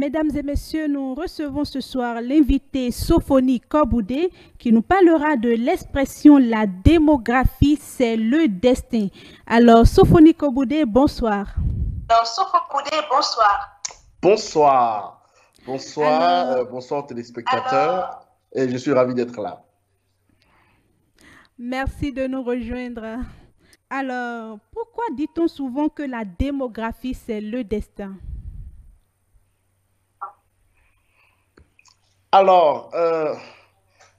Mesdames et messieurs, nous recevons ce soir l'invité Sophonie Koboudé qui nous parlera de l'expression «la démographie, c'est le destin». Alors, Sophonie Koboudé, bonsoir. Bonsoir. Bonsoir, Alors, bonsoir téléspectateurs. Et je suis ravi d'être là. merci de nous rejoindre. Alors, pourquoi dit-on souvent que la démographie, c'est le destin? Alors,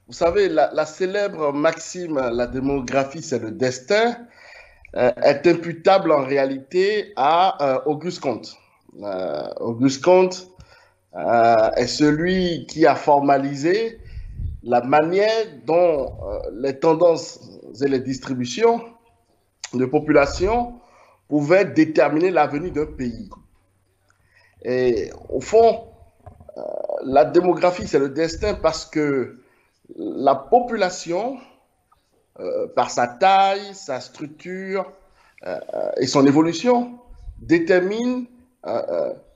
vous savez, la célèbre maxime, la démographie, c'est le destin, est imputable en réalité à Auguste Comte. Auguste Comte est celui qui a formalisé la manière dont les tendances et les distributions de population pouvaient déterminer l'avenir d'un pays. Et au fond, la démographie, c'est le destin parce que la population, par sa taille, sa structure et son évolution, détermine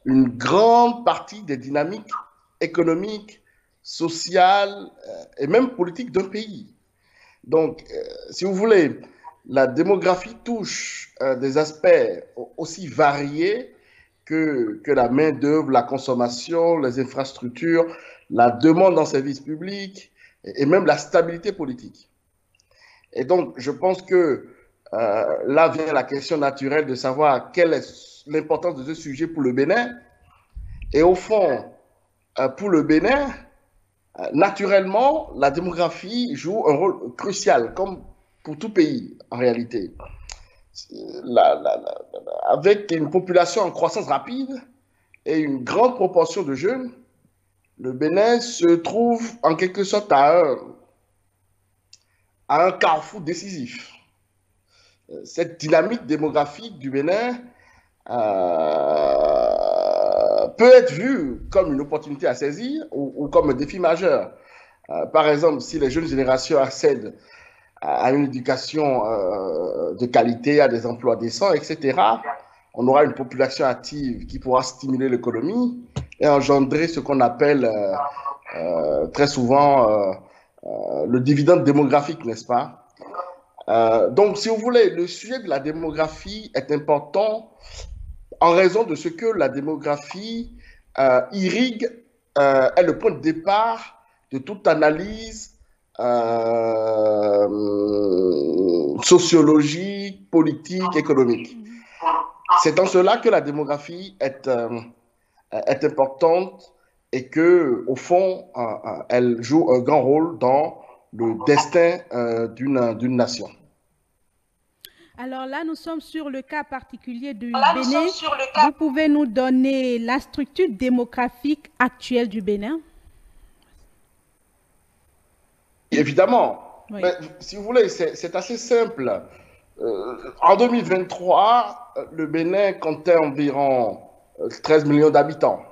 une grande partie des dynamiques économiques, sociales et même politiques d'un pays. Donc, si vous voulez, la démographie touche des aspects aussi variés que la main-d'œuvre, la consommation, les infrastructures, la demande en services publics et même la stabilité politique. Et donc, je pense que là vient la question naturelle de savoir quelle est l'importance de ce sujet pour le Bénin. Et au fond, pour le Bénin, naturellement, la démographie joue un rôle crucial, comme pour tout pays en réalité. Avec une population en croissance rapide et une grande proportion de jeunes, le Bénin se trouve en quelque sorte à un carrefour décisif. Cette dynamique démographique du Bénin peut être vue comme une opportunité à saisir ou comme un défi majeur. Par exemple, si les jeunes générations accèdent à une éducation de qualité, à des emplois décents, etc., on aura une population active qui pourra stimuler l'économie et engendrer ce qu'on appelle très souvent le dividende démographique, n'est-ce pas? Donc, si vous voulez, le sujet de la démographie est important en raison de ce que la démographie irrigue, est le point de départ de toute analyse sociologique, politique, économique. C'est en cela que la démographie est importante et que, au fond, elle joue un grand rôle dans le destin d'une nation. Alors là, nous sommes sur le cas particulier du Bénin. Vous pouvez nous donner la structure démographique actuelle du Bénin? Évidemment. Oui. Mais, si vous voulez, c'est assez simple. En 2023, le Bénin comptait environ 13 millions d'habitants.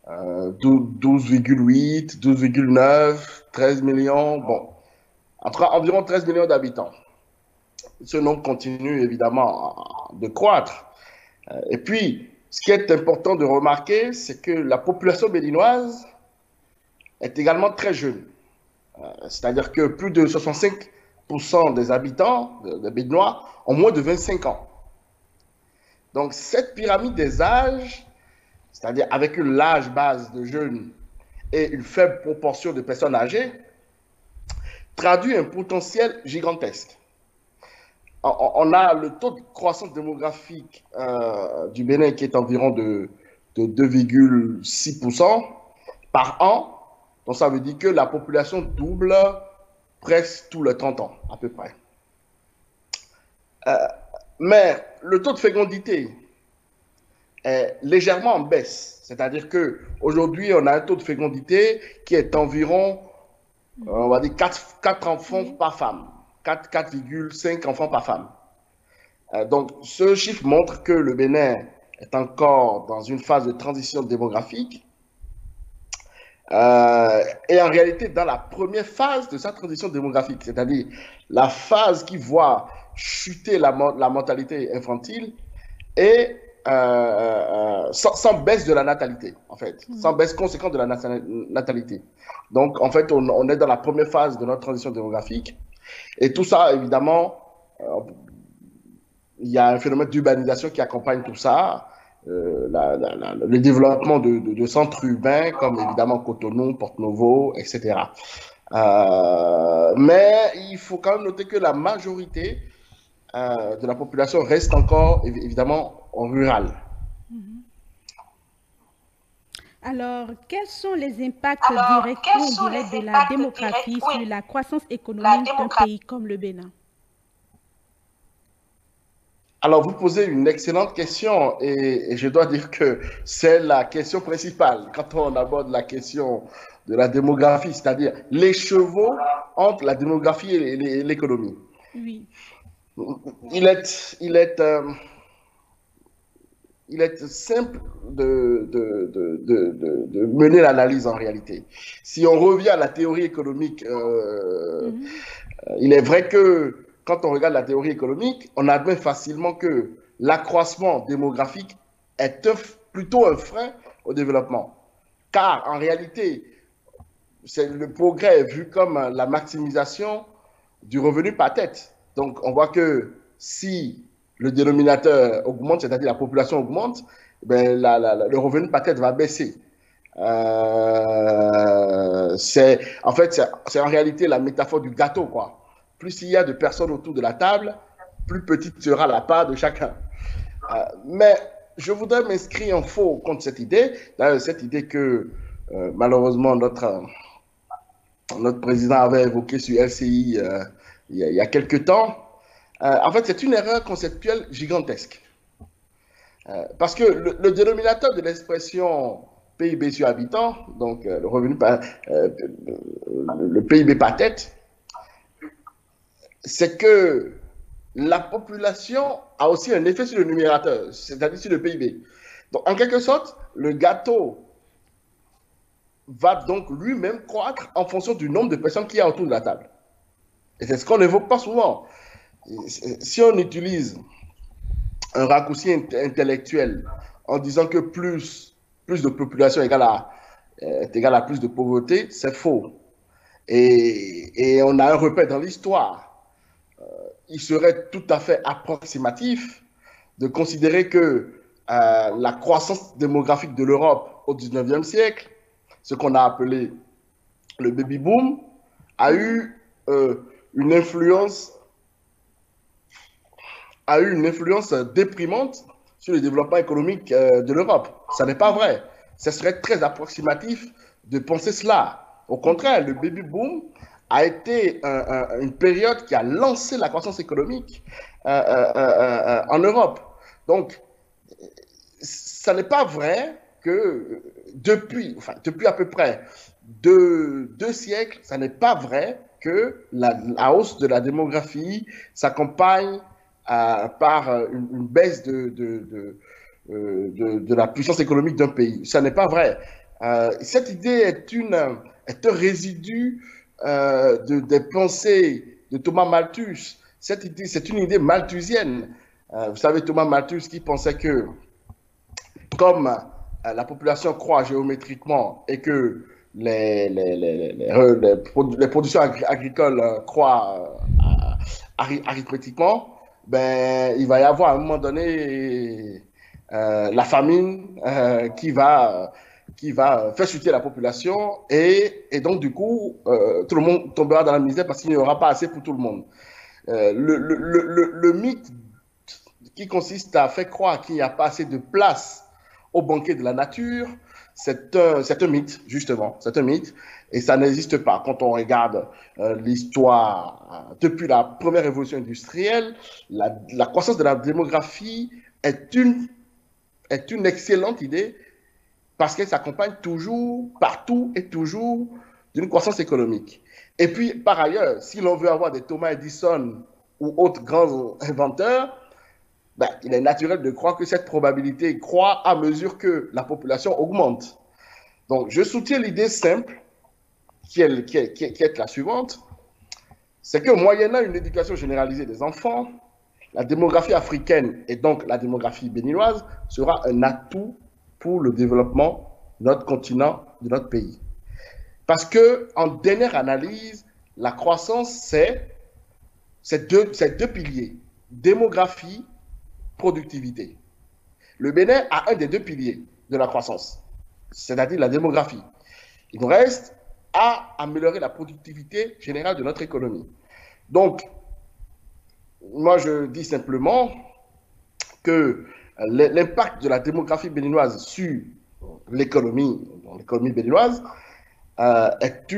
12,8, 12,9, 13 millions, bon, environ 13 millions d'habitants. Ce nombre continue évidemment de croître. Et puis, ce qui est important de remarquer, c'est que la population béninoise est également très jeune. C'est-à-dire que plus de 65% des habitants des Béninois ont moins de 25 ans. Donc, cette pyramide des âges, c'est-à-dire avec une large base de jeunes et une faible proportion de personnes âgées, traduit un potentiel gigantesque. On a le taux de croissance démographique du Bénin qui est environ de 2,6% par an. Donc, ça veut dire que la population double presque tous les 30 ans, à peu près. Mais le taux de fécondité est légèrement en baisse. C'est-à-dire qu'aujourd'hui, on a un taux de fécondité qui est environ, on va dire, 4 enfants par femme. 4,5 enfants par femme. Donc, ce chiffre montre que le Bénin est encore dans une phase de transition démographique. Et en réalité, dans la première phase de sa transition démographique, c'est-à-dire la phase qui voit chuter la mortalité infantile et sans baisse de la natalité, en fait, sans baisse conséquente de la natalité. Donc, en fait, on est dans la première phase de notre transition démographique. Et tout ça, évidemment, il y a un phénomène d'urbanisation qui accompagne tout ça. Le développement de centres urbains comme évidemment Cotonou, Porto-Novo, etc. Mais il faut quand même noter que la majorité de la population reste encore évidemment en rural. Alors, quels sont les impacts directs, on dirait, de la démographie sur la croissance économique d'un pays comme le Bénin? Alors, vous posez une excellente question et je dois dire que c'est la question principale quand on aborde la question de la démographie, c'est-à-dire les chevaux entre la démographie et l'économie. Oui. Il est simple de mener l'analyse en réalité. Si on revient à la théorie économique, il est vrai que quand on regarde la théorie économique, on admet facilement que l'accroissement démographique est plutôt un frein au développement. Car en réalité, le progrès est vu comme la maximisation du revenu par tête. Donc on voit que si le dénominateur augmente, c'est-à-dire la population augmente, ben le revenu par tête va baisser. C'est en réalité la métaphore du gâteau, quoi. Plus il y a de personnes autour de la table, plus petite sera la part de chacun. Mais je voudrais m'inscrire en faux contre cette idée que malheureusement notre président avait évoqué sur LCI il y a quelques temps. En fait, c'est une erreur conceptuelle gigantesque. Parce que le dénominateur de l'expression PIB sur habitant, donc le PIB par tête, c'est que la population a aussi un effet sur le numérateur, c'est-à-dire sur le PIB. Donc, en quelque sorte, le gâteau va donc lui-même croître en fonction du nombre de personnes qu'il y a autour de la table. Et c'est ce qu'on n'évoque pas souvent. Si on utilise un raccourci intellectuel en disant que plus de population est égal à plus de pauvreté, c'est faux. Et on a un repère dans l'histoire. Il serait tout à fait approximatif de considérer que la croissance démographique de l'Europe au 19e siècle, ce qu'on a appelé le baby boom, a eu une influence déprimante sur le développement économique de l'Europe. Ça n'est pas vrai. Ce serait très approximatif de penser cela. Au contraire, le baby boom a été une période qui a lancé la croissance économique en Europe. Donc, ça n'est pas vrai que depuis à peu près deux siècles, ça n'est pas vrai que la hausse de la démographie s'accompagne par une baisse de la puissance économique d'un pays. Ça n'est pas vrai. Cette idée est un résidu des pensées de Thomas Malthus. Cette idée, c'est une idée malthusienne. Vous savez, Thomas Malthus qui pensait que comme la population croît géométriquement et que les productions agricoles croient arithmétiquement, ben, il va y avoir à un moment donné la famine qui va faire chuter la population et donc du coup tout le monde tombera dans la misère parce qu'il n'y aura pas assez pour tout le monde. Le mythe qui consiste à faire croire qu'il n'y a pas assez de place au banquet de la nature, c'est un mythe, justement, c'est un mythe, et ça n'existe pas. Quand on regarde l'histoire, depuis la première révolution industrielle, la croissance de la démographie est une excellente idée parce qu'elle s'accompagne toujours, partout et toujours, d'une croissance économique. Et puis, par ailleurs, si l'on veut avoir des Thomas Edison ou autres grands inventeurs, ben, il est naturel de croire que cette probabilité croît à mesure que la population augmente. Donc, je soutiens l'idée simple, qui est la suivante, c'est que moyennant une éducation généralisée des enfants, la démographie africaine et donc la démographie béninoise sera un atout pour le développement de notre continent, de notre pays. Parce que, en dernière analyse, la croissance, c'est deux piliers, démographie, productivité. Le Bénin a un des deux piliers de la croissance, c'est-à-dire la démographie. Il nous reste à améliorer la productivité générale de notre économie. Donc, moi, je dis simplement que l'impact de la démographie béninoise sur l'économie béninoise est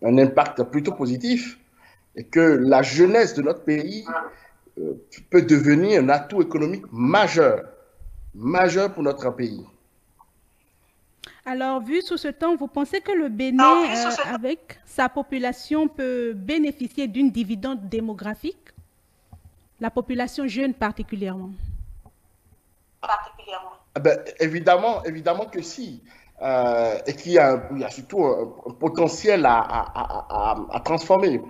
un impact plutôt positif et que la jeunesse de notre pays peut devenir un atout économique majeur pour notre pays. Alors, vu sous ce temps, vous pensez que le Bénin, avec sa population, peut bénéficier d'une dividende démographique? La population jeune particulièrement. Ben, évidemment que si. Et qu'il y a surtout un potentiel à transformer.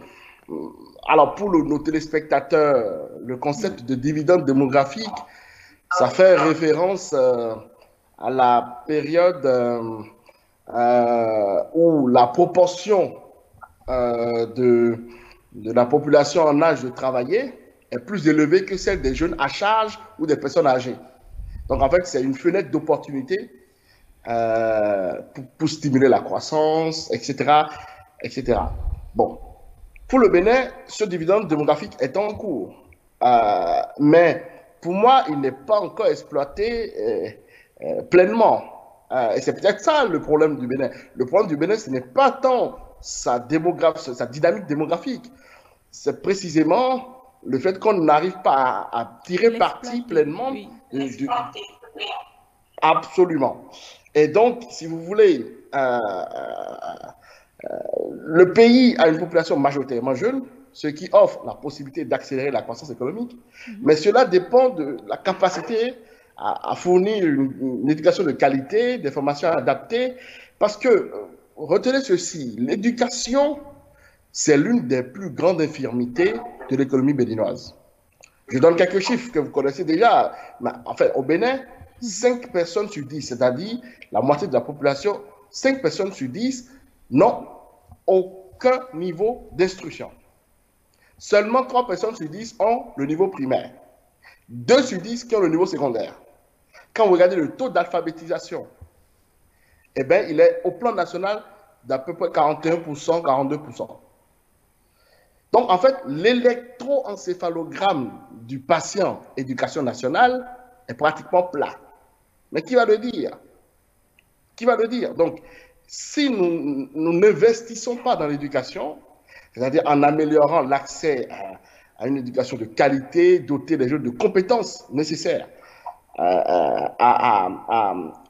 Alors, pour nos téléspectateurs, le concept de dividende démographique, ça fait référence à la période où la proportion de la population en âge de travailler est plus élevée que celle des jeunes à charge ou des personnes âgées. Donc, en fait, c'est une fenêtre d'opportunité pour stimuler la croissance, etc., etc. Bon, pour le Bénin, ce dividende démographique est en cours. Mais pour moi, il n'est pas encore exploité pleinement. Et c'est peut-être ça le problème du Bénin. Le problème du Bénin, ce n'est pas tant sa dynamique démographique. C'est précisément le fait qu'on n'arrive pas à tirer parti pleinement Absolument. Et donc, si vous voulez, le pays a une population majoritairement jeune, ce qui offre la possibilité d'accélérer la croissance économique, mais cela dépend de la capacité à fournir une éducation de qualité, des formations adaptées, parce que, retenez ceci, l'éducation, c'est l'une des plus grandes infirmités de l'économie béninoise. Je donne quelques chiffres que vous connaissez déjà. En fait, au Bénin, 5 personnes sur 10, c'est-à-dire la moitié de la population, 5 personnes sur 10 n'ont aucun niveau d'instruction. Seulement 3 personnes sur 10 ont le niveau primaire. 2 sur 10 qui ont le niveau secondaire. Quand vous regardez le taux d'alphabétisation, eh bien, il est au plan national d'à peu près 41%, 42%. Donc, en fait, l'électroencéphalogramme du patient éducation nationale est pratiquement plat. Mais qui va le dire? Qui va le dire? Donc, si nous n'investissons pas dans l'éducation, c'est-à-dire en améliorant l'accès à une éducation de qualité, doter les jeunes de compétences nécessaires à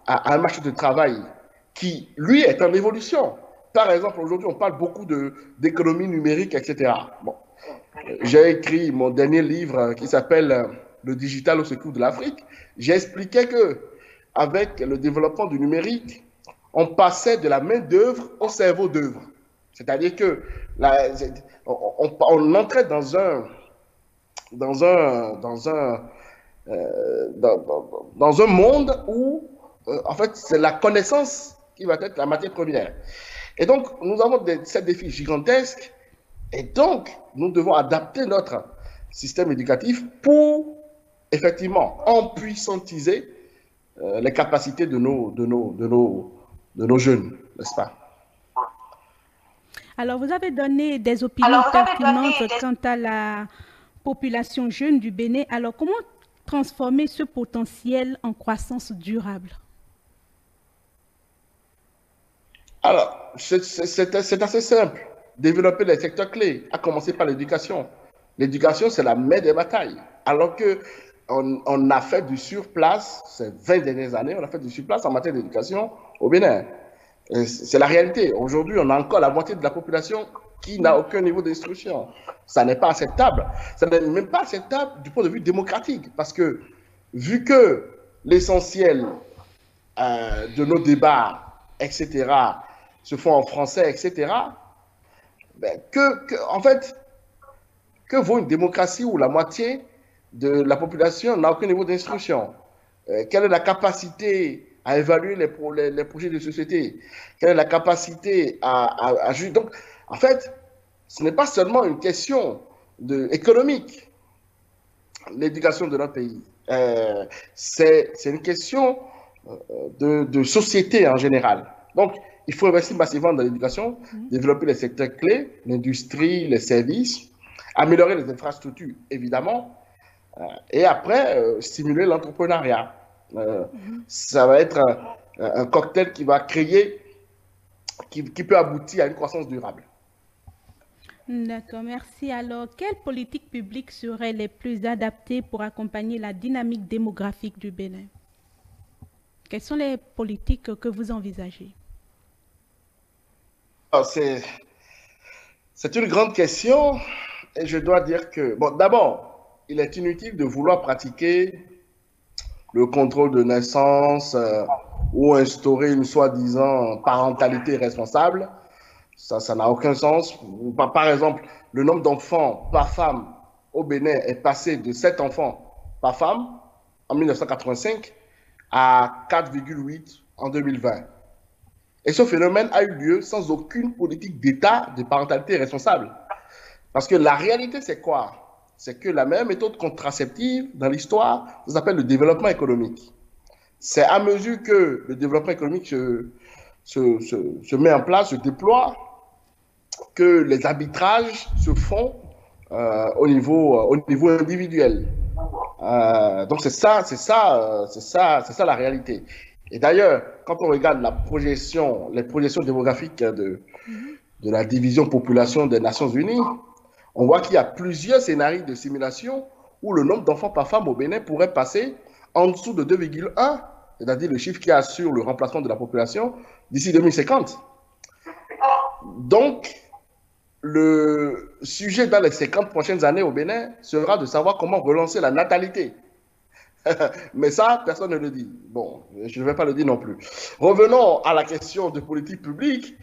un marché de travail qui, lui, est en évolution. Par exemple, aujourd'hui, on parle beaucoup d'économie numérique, etc. Bon. J'ai écrit mon dernier livre qui s'appelle Le digital au secours de l'Afrique. J'ai expliqué que avec le développement du numérique, on passait de la main d'œuvre au cerveau d'œuvre. C'est-à-dire que on entrait dans un monde où, en fait, c'est la connaissance qui va être la matière première. Et donc, nous avons ces défis gigantesques. Et donc, nous devons adapter notre système éducatif pour, effectivement, empuissantiser les capacités de nos jeunes, n'est-ce pas? Alors, vous avez donné des opinions pertinentes quant à la population jeune du Bénin. Alors, comment transformer ce potentiel en croissance durable? Alors, c'est assez simple. Développer les secteurs clés, à commencer par l'éducation. L'éducation, c'est la mère des batailles. Alors qu'on a fait du surplace, ces 20 dernières années, on a fait du surplace en matière d'éducation au Bénin. C'est la réalité. Aujourd'hui, on a encore la moitié de la population qui n'a aucun niveau d'instruction. Ça n'est pas acceptable. Ça n'est même pas acceptable du point de vue démocratique. Parce que, vu que l'essentiel de nos débats, etc., se font en français, etc., ben en fait, Que vaut une démocratie où la moitié de la population n'a aucun niveau d'instruction? Quelle est la capacité à évaluer les projets de société? Quelle est la capacité à juger? Donc, en fait, ce n'est pas seulement une question économique, l'éducation de notre pays. C'est une question de société en général. Donc, il faut investir massivement dans l'éducation, développer les secteurs clés, l'industrie, les services, améliorer les infrastructures, évidemment, et après, stimuler l'entrepreneuriat. Ça va être un cocktail qui va créer, qui peut aboutir à une croissance durable. D'accord, merci. Alors, quelles politiques publiques seraient les plus adaptées pour accompagner la dynamique démographique du Bénin? Quelles sont les politiques que vous envisagez? C'est une grande question et je dois dire que, bon, d'abord, il est inutile de vouloir pratiquer le contrôle de naissance ou instaurer une soi-disant parentalité responsable. Ça n'a aucun sens. Par exemple, le nombre d'enfants par femme au Bénin est passé de 7 enfants par femme en 1985 à 4,8 en 2020. Et ce phénomène a eu lieu sans aucune politique d'État de parentalité responsable. Parce que la réalité, c'est quoi? C'est que la meilleure méthode contraceptive dans l'histoire, ça s'appelle le développement économique. C'est à mesure que le développement économique se met en place, se déploie, que les arbitrages se font au niveau individuel. Donc c'est ça la réalité. Et d'ailleurs, quand on regarde les projections démographiques de la division population des Nations Unies, on voit qu'il y a plusieurs scénarios de simulation où le nombre d'enfants par femme au Bénin pourrait passer en dessous de 2,1, c'est-à-dire le chiffre qui assure le remplacement de la population d'ici 2050. Donc, le sujet dans les 50 prochaines années au Bénin sera de savoir comment relancer la natalité. Mais ça, personne ne le dit. Bon, je ne vais pas le dire non plus. Revenons à la question de politique publique.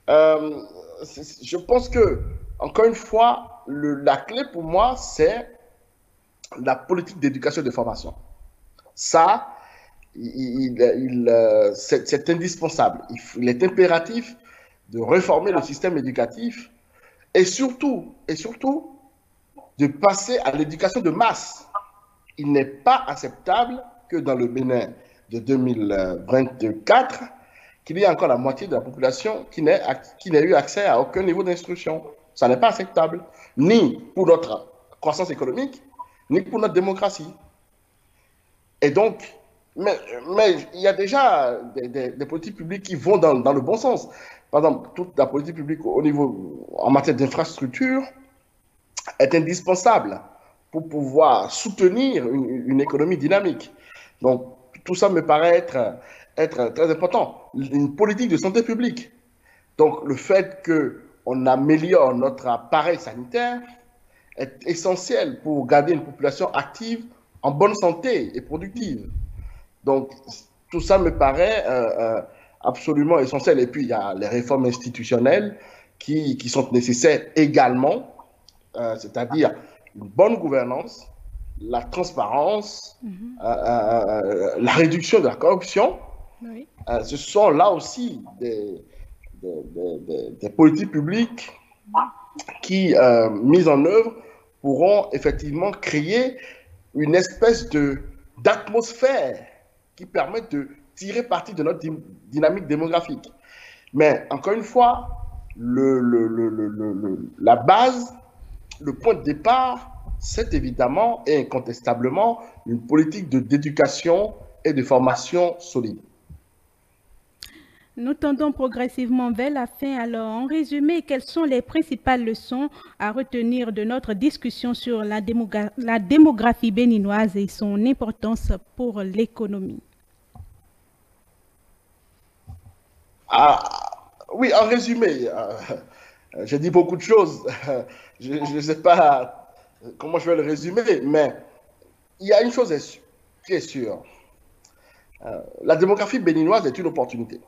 Je pense que, encore une fois, la clé pour moi, c'est la politique d'éducation et de formation. Ça, c'est indispensable. Il est impératif de réformer le système éducatif et surtout, de passer à l'éducation de masse. Il n'est pas acceptable que dans le Bénin de 2024, qu'il y ait encore la moitié de la population qui n'ait eu accès à aucun niveau d'instruction. Ça n'est pas acceptable, ni pour notre croissance économique, ni pour notre démocratie. Et donc, mais il y a déjà des politiques publiques qui vont dans le bon sens. Par exemple, toute la politique publique en matière d'infrastructure est indispensable pour pouvoir soutenir une économie dynamique. Donc, tout ça me paraît être très important. Une politique de santé publique. Donc, le fait qu'on améliore notre appareil sanitaire est essentiel pour garder une population active, en bonne santé et productive. Donc, tout ça me paraît absolument essentiel. Et puis, il y a les réformes institutionnelles qui sont nécessaires également, c'est-à-dire une bonne gouvernance, la transparence, la réduction de la corruption. Oui. Ce sont là aussi des politiques publiques qui, mises en œuvre, pourront effectivement créer une espèce d'atmosphère qui permet de tirer parti de notre dynamique démographique. Mais encore une fois, la base, le point de départ, c'est évidemment et incontestablement une politique d'éducation et de formation solide. Nous tendons progressivement vers la fin. Alors, en résumé, quelles sont les principales leçons à retenir de notre discussion sur la démographie béninoise et son importance pour l'économie? Oui, en résumé, j'ai dit beaucoup de choses. Je ne sais pas comment je vais le résumer, mais il y a une chose qui est sûre. La démographie béninoise est une opportunité.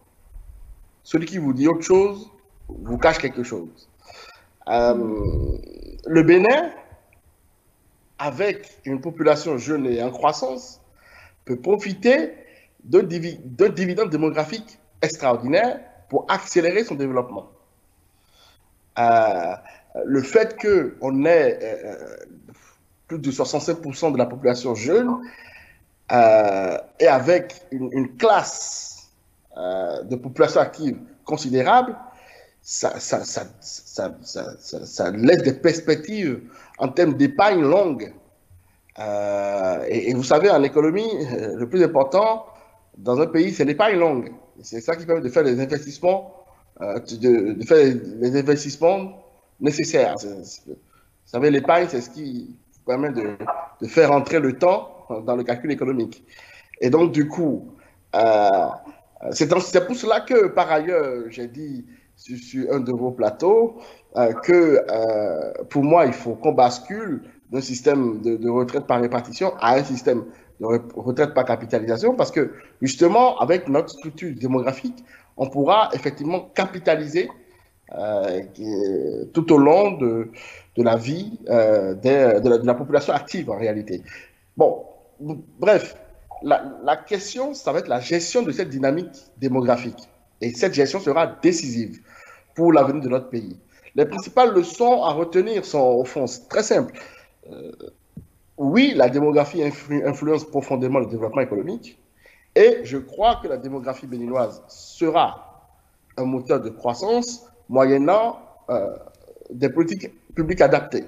Celui qui vous dit autre chose vous cache quelque chose. Le Bénin avec une population jeune et en croissance, peut profiter d'un dividende démographique extraordinaire pour accélérer son développement. Le fait qu'on ait plus de 65% de la population jeune et avec une classe de population active considérable, ça laisse des perspectives en termes d'épargne longue. Et vous savez, en économie, le plus important dans un pays, c'est l'épargne longue. C'est ça qui permet de faire les investissements, de faire les investissements nécessaires. Vous savez, l'épargne, c'est ce qui permet de faire entrer le temps dans le calcul économique. Et donc, du coup, c'est pour cela que, par ailleurs, j'ai dit sur un de vos plateaux que, pour moi, il faut qu'on bascule d'un système de retraite par répartition à un système de retraite par capitalisation, parce que, justement, avec notre structure démographique, on pourra effectivement capitaliser tout au long de la vie de la population active, en réalité. Bon, bref, la question, ça va être la gestion de cette dynamique démographique. Et cette gestion sera décisive pour l'avenir de notre pays. Les principales leçons à retenir sont, au fond, très simples. Oui, la démographie influence profondément le développement économique. Et je crois que la démographie béninoise sera un moteur de croissance moyennant des politiques publiques adaptées.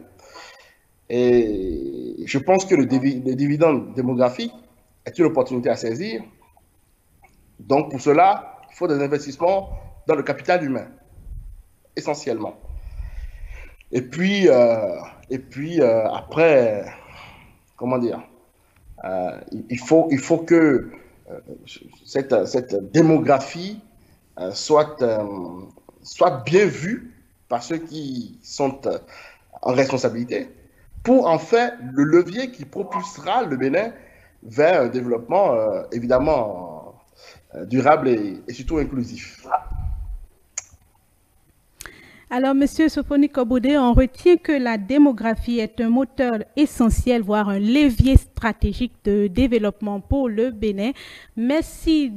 Et je pense que le dividende démographique est une opportunité à saisir. Donc, pour cela, il faut des investissements dans le capital humain, essentiellement. Et puis après, comment dire, il faut que cette démographie soit bien vue par ceux qui sont en responsabilité pour en faire le levier qui propulsera le Bénin vers un développement évidemment durable et surtout inclusif. Alors, Monsieur Sophonie Koboudé, on retient que la démographie est un moteur essentiel, voire un levier stratégique de développement pour le Bénin. Merci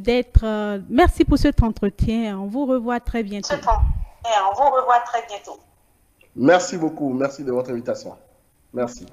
pour cet entretien. On vous revoit très bientôt. Merci beaucoup. Merci de votre invitation. Merci.